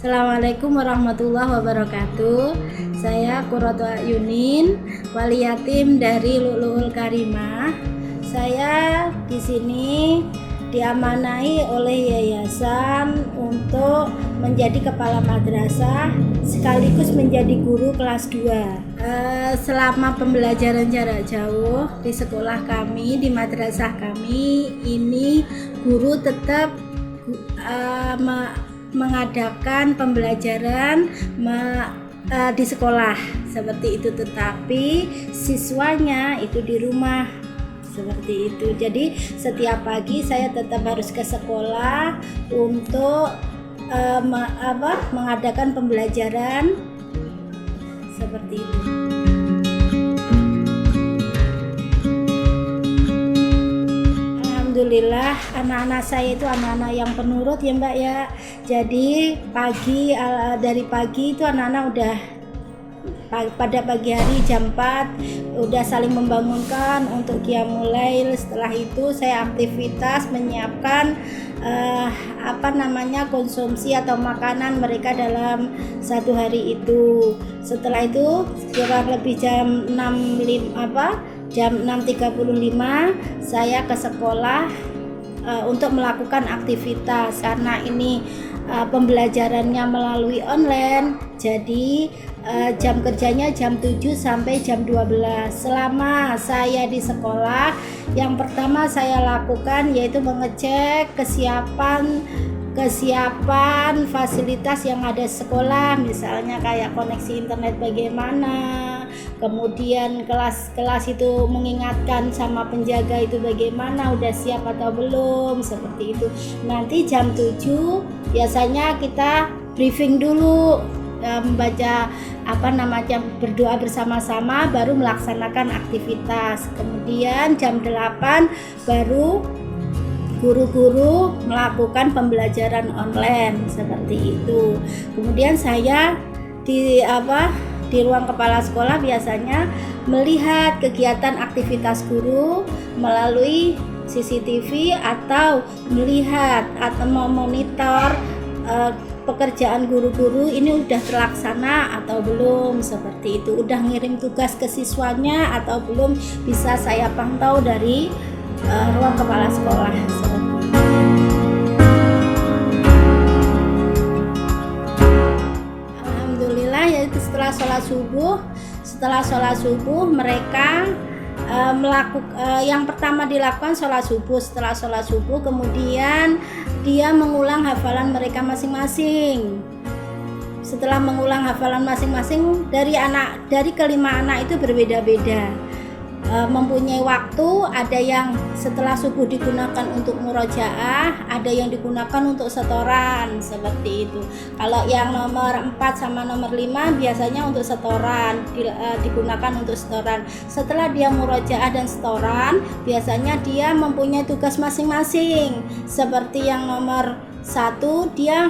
Assalamualaikum warahmatullahi wabarakatuh. Saya Qurratu Ayunin, wali yatim dari Lu'lu'ul Karimah. Saya di sini diamanai oleh yayasan untuk menjadi kepala madrasah sekaligus menjadi guru kelas 2. Selama pembelajaran jarak jauh di sekolah kami, di madrasah kami, ini guru tetap mengadakan pembelajaran di sekolah seperti itu, tetapi siswanya itu di rumah seperti itu. Jadi setiap pagi saya tetap harus ke sekolah untuk mengadakan pembelajaran seperti itu. Alhamdulillah anak-anak saya itu anak-anak yang penurut ya Mbak ya. Jadi dari pagi itu anak-anak udah pada pagi hari jam 4 udah saling membangunkan untuk qiyamul lail. Setelah itu saya aktivitas menyiapkan konsumsi atau makanan mereka dalam satu hari itu. Setelah itu kurang lebih jam 6.35 saya ke sekolah untuk melakukan aktivitas karena ini pembelajarannya melalui online. Jadi jam kerjanya jam 7 sampai jam 12. Selama saya di sekolah, yang pertama saya lakukan yaitu mengecek kesiapan fasilitas yang ada di sekolah, misalnya kayak koneksi internet bagaimana, kemudian kelas itu mengingatkan sama penjaga itu bagaimana, udah siap atau belum, seperti itu. Nanti jam 7 biasanya kita briefing dulu, membaca berdoa bersama-sama, baru melaksanakan aktivitas. Kemudian jam 8 baru guru-guru melakukan pembelajaran online seperti itu. Kemudian saya di ruang kepala sekolah biasanya melihat kegiatan aktivitas guru melalui CCTV atau melihat atau memonitor pekerjaan guru-guru ini udah terlaksana atau belum, seperti itu. Udah ngirim tugas ke siswanya atau belum, bisa saya pantau dari ruang kepala sekolah. Alhamdulillah, yaitu setelah sholat subuh mereka yang pertama dilakukan sholat subuh. Setelah sholat subuh kemudian dia mengulang hafalan mereka masing-masing. Setelah mengulang hafalan masing-masing dari kelima anak itu berbeda-beda, mempunyai waktu. Ada yang setelah subuh digunakan untuk murojaah, ada yang digunakan untuk setoran, seperti itu. Kalau yang nomor 4 sama nomor 5 biasanya untuk setoran, digunakan untuk setoran. Setelah dia murojaah dan setoran, biasanya dia mempunyai tugas masing-masing. Seperti yang nomor 1, dia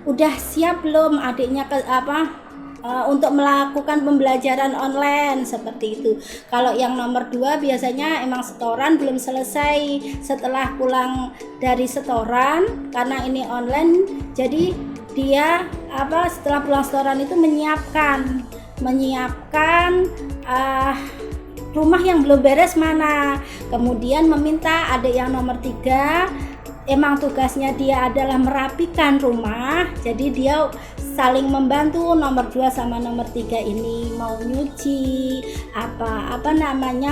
udah siap belum adiknya untuk melakukan pembelajaran online, seperti itu. Kalau yang nomor 2 biasanya emang setoran belum selesai. Setelah pulang dari setoran, karena ini online, jadi dia setelah pulang setoran itu menyiapkan rumah yang belum beres mana. Kemudian meminta adik yang nomor 3, emang tugasnya dia adalah merapikan rumah, jadi dia saling membantu nomor 2 sama nomor 3 ini, mau nyuci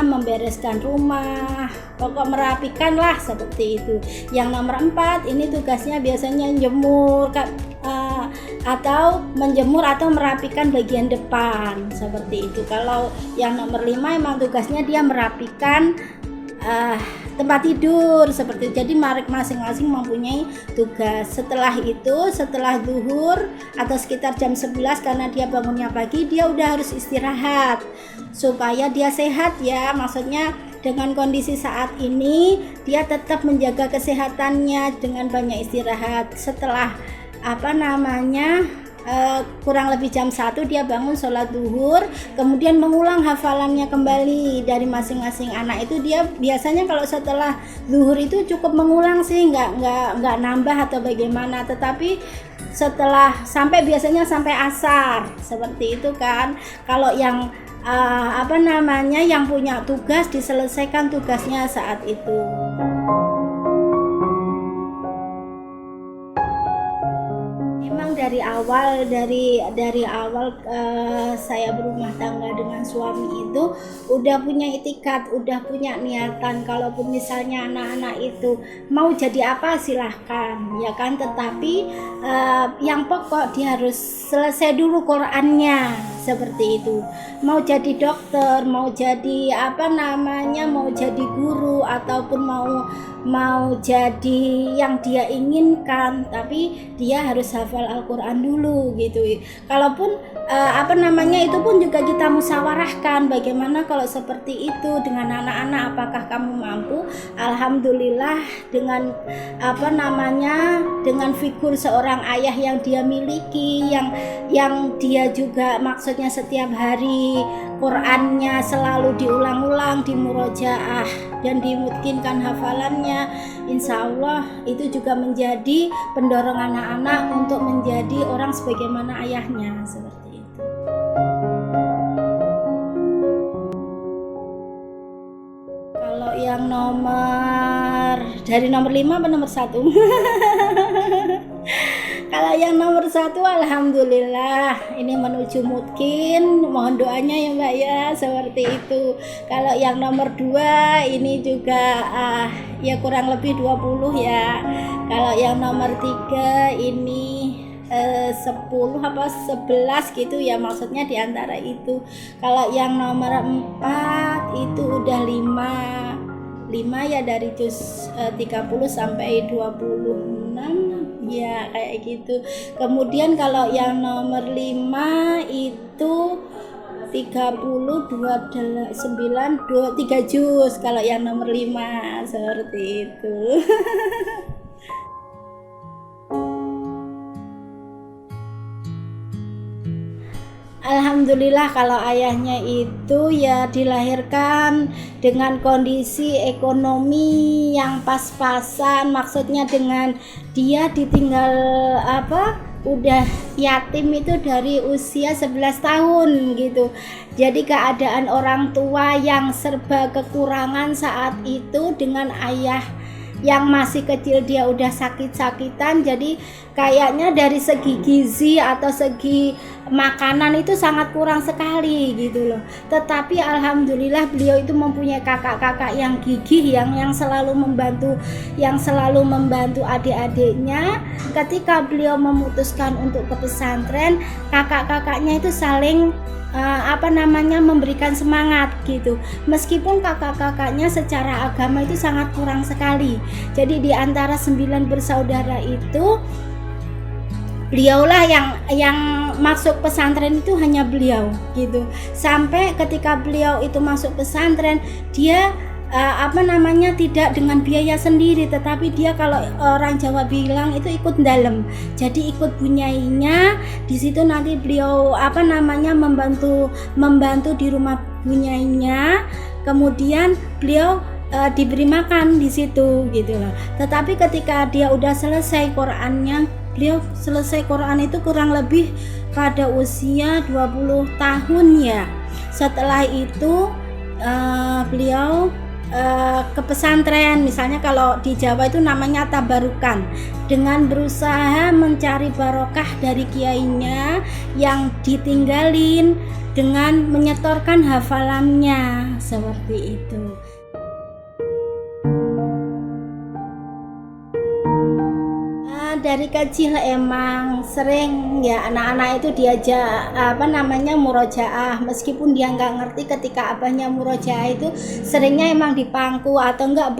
membereskan rumah, pokok merapikan lah, seperti itu. Yang nomor 4 ini tugasnya biasanya menjemur atau merapikan bagian depan, seperti itu. Kalau yang nomor 5 emang tugasnya dia merapikan tempat tidur, seperti itu. Jadi masing-masing mempunyai tugas. Setelah itu, setelah zuhur atau sekitar jam 11, karena dia bangunnya pagi, dia udah harus istirahat supaya dia sehat ya. Maksudnya dengan kondisi saat ini dia tetap menjaga kesehatannya dengan banyak istirahat. Setelah kurang lebih jam 1 dia bangun sholat duhur, kemudian mengulang hafalannya kembali dari masing-masing anak itu. Dia biasanya kalau setelah duhur itu cukup mengulang sih, nggak nambah atau bagaimana, tetapi setelah biasanya sampai asar seperti itu kan. Kalau yang yang punya tugas diselesaikan tugasnya saat itu. Memang dari awal saya berumah tangga dengan suami itu udah punya itikat, udah punya niatan, kalaupun misalnya anak-anak itu mau jadi apa silahkan ya kan, tetapi yang pokok dia harus selesai dulu Qurannya, seperti itu. Mau jadi dokter, mau jadi mau jadi guru, ataupun mau jadi yang dia inginkan, tapi dia harus hafal Al-Quran dulu gitu. Kalaupun itu pun juga kita musyawarahkan bagaimana kalau seperti itu dengan anak-anak, apakah kamu mampu. Alhamdulillah dengan dengan figur seorang ayah yang dia miliki, yang dia juga maksudnya setiap hari Qurannya selalu diulang-ulang, dimurojaah dan dimungkinkan hafalannya, insya Allah itu juga menjadi pendorong anak-anak untuk menjadi orang sebagaimana ayahnya, seperti itu. Kalau yang dari nomor 5 apa nomor 1? Kalau yang nomor 1 alhamdulillah ini menuju mungkin, mohon doanya ya Mbak ya, seperti itu. Kalau yang nomor 2 ini juga ya kurang lebih 20 ya. Kalau yang nomor 3 ini 10 apa 11 gitu ya, maksudnya diantara itu. Kalau yang nomor 4 itu udah 5 ya, dari juz 30 sampai 26 ya, kayak gitu. Kemudian kalau yang nomor 5 itu 3 juz kalau yang nomor 5, seperti itu. Alhamdulillah kalau ayahnya itu ya dilahirkan dengan kondisi ekonomi yang pas-pasan, maksudnya dengan dia ditinggal udah yatim itu dari usia 11 tahun gitu. Jadi keadaan orang tua yang serba kekurangan saat itu dengan ayah yang masih kecil dia udah sakit-sakitan, jadi kayaknya dari segi gizi atau segi makanan itu sangat kurang sekali gitu loh. Tetapi alhamdulillah beliau itu mempunyai kakak-kakak yang gigih, yang selalu membantu adik-adiknya. Ketika beliau memutuskan untuk ke pesantren, kakak-kakaknya itu saling memberikan semangat gitu, meskipun kakak-kakaknya secara agama itu sangat kurang sekali. Jadi di antara 9 bersaudara itu beliaulah yang masuk pesantren, itu hanya beliau gitu. Sampai ketika beliau itu masuk pesantren, dia tidak dengan biaya sendiri, tetapi dia kalau orang Jawa bilang itu ikut dalem, jadi ikut bunyainya. Di situ nanti beliau membantu di rumah bunyainya, kemudian beliau diberi makan di situ gitu loh. Tetapi ketika dia udah selesai Qurannya, beliau selesai Quran itu kurang lebih pada usia 20 tahun ya. Setelah itu beliau ke pesantren, misalnya kalau di Jawa itu namanya tabarukan, dengan berusaha mencari barokah dari kiainya yang ditinggalin dengan menyetorkan hafalannya, seperti itu. Dari kecil emang sering ya anak-anak itu diajak murojaah, meskipun dia nggak ngerti. Ketika abahnya murojaah itu seringnya emang dipangku atau enggak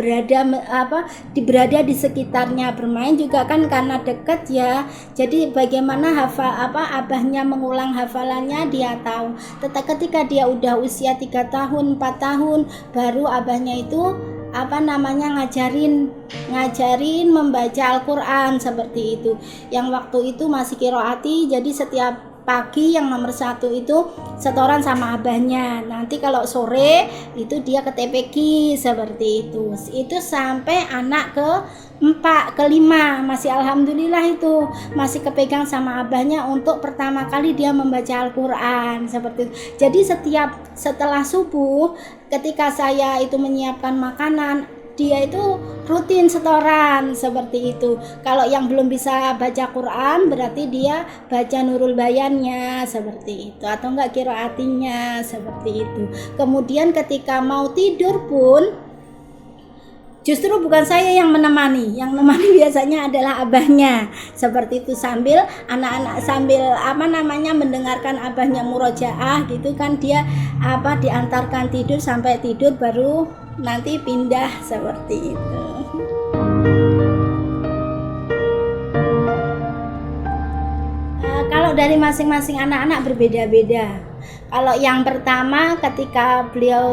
berada di sekitarnya, bermain juga kan karena deket ya. Jadi bagaimana abahnya mengulang hafalannya dia tahu. Tetapi ketika dia udah usia 3 tahun 4 tahun baru abahnya itu ngajarin ngajarin membaca Al-Quran seperti itu. Yang waktu itu masih kiroati, jadi setiap pagi yang nomor 1 itu setoran sama abahnya, nanti kalau sore itu dia ke TPQ seperti itu sampai anak ke 4, ke 5 masih alhamdulillah itu masih kepegang sama abahnya untuk pertama kali dia membaca Al-Quran seperti itu. Jadi setelah subuh ketika saya itu menyiapkan makanan, dia itu rutin setoran seperti itu. Kalau yang belum bisa baca Quran berarti dia baca Nurul Bayannya seperti itu, atau enggak qiraatinya seperti itu. Kemudian ketika mau tidur pun justru bukan saya yang menemani biasanya adalah abahnya seperti itu, sambil anak-anak mendengarkan abahnya murojaah gitu kan, dia diantarkan tidur sampai tidur baru nanti pindah seperti itu. Kalau dari masing-masing anak-anak berbeda-beda. Kalau yang pertama ketika beliau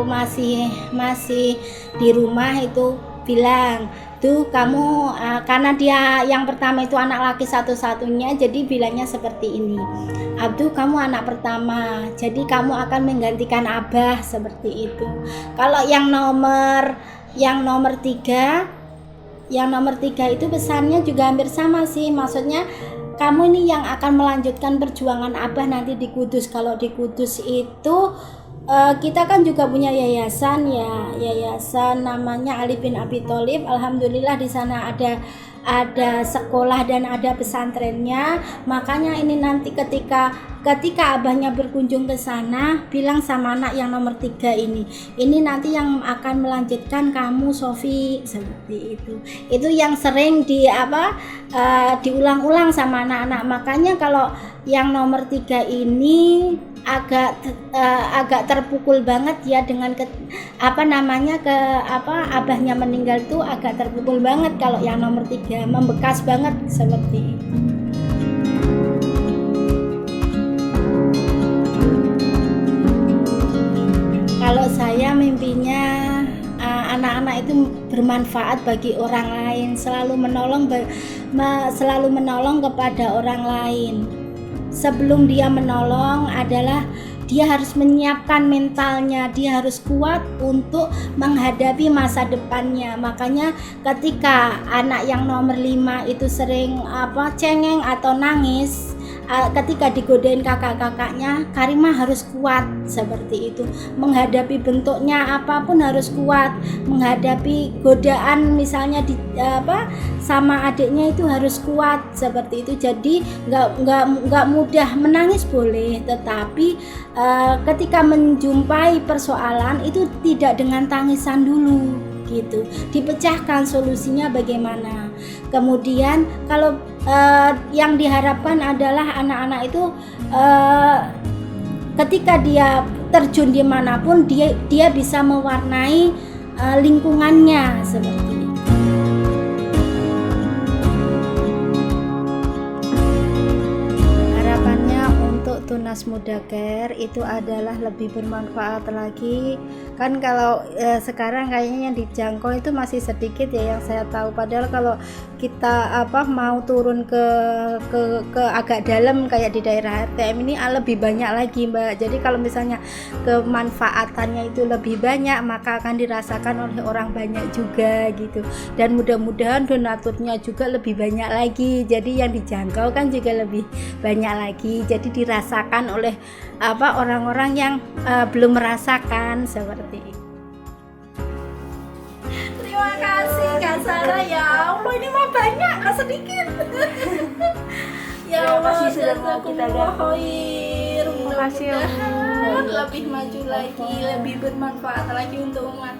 masih di rumah itu bilang, tuh kamu karena dia yang pertama itu anak laki satu-satunya, jadi bilangnya seperti ini, Abdu kamu anak pertama, jadi kamu akan menggantikan abah seperti itu. Kalau yang nomor 3 itu pesannya juga hampir sama sih, maksudnya kamu ini yang akan melanjutkan perjuangan abah nanti di Kudus. Kalau di Kudus itu kita kan juga punya yayasan namanya Ali bin Abi Tholib. Alhamdulillah di sana ada sekolah dan ada pesantrennya. Makanya ini nanti ketika abahnya berkunjung ke sana, bilang sama anak yang nomor 3 ini nanti yang akan melanjutkan kamu Sofi seperti itu. Itu yang sering diulang-ulang sama anak-anak. Makanya kalau yang nomor 3 ini agak terpukul banget ya dengan abahnya meninggal tuh agak terpukul banget. Kalau yang nomor 3 membekas banget seperti itu. Kalau saya mimpinya anak-anak itu bermanfaat bagi orang lain, selalu menolong kepada orang lain. Sebelum dia menolong adalah dia harus menyiapkan mentalnya, dia harus kuat untuk menghadapi masa depannya. Makanya ketika anak yang nomor 5 itu sering cengeng atau nangis ketika digodain kakak-kakaknya, Karimah harus kuat seperti itu. Menghadapi bentuknya apapun harus kuat. Menghadapi godaan misalnya sama adiknya itu harus kuat seperti itu. Jadi nggak mudah menangis boleh, tetapi ketika menjumpai persoalan itu tidak dengan tangisan dulu gitu, dipecahkan solusinya bagaimana. Kemudian kalau yang diharapkan adalah anak-anak itu ketika dia terjun dimanapun dia bisa mewarnai lingkungannya seperti itu. Harapannya untuk Tunas Muda Care itu adalah lebih bermanfaat lagi. Kan kalau sekarang kayaknya yang dijangkau itu masih sedikit ya yang saya tahu, padahal kalau kita mau turun ke agak dalam kayak di daerah RTM ini lebih banyak lagi Mbak. Jadi kalau misalnya kemanfaatannya itu lebih banyak, maka akan dirasakan oleh orang banyak juga gitu, dan mudah-mudahan donaturnya juga lebih banyak lagi, jadi yang dijangkau kan juga lebih banyak lagi, jadi dirasakan oleh orang-orang yang belum merasakan seperti itu. Terima kasih Kak Sarah, ya Allah ini mah banyak nggak sedikit. Ya Allah, sudah mau kita khair. Terima kasih Mudah-mudahan lebih maju lagi, lebih bermanfaat lagi untuk umat.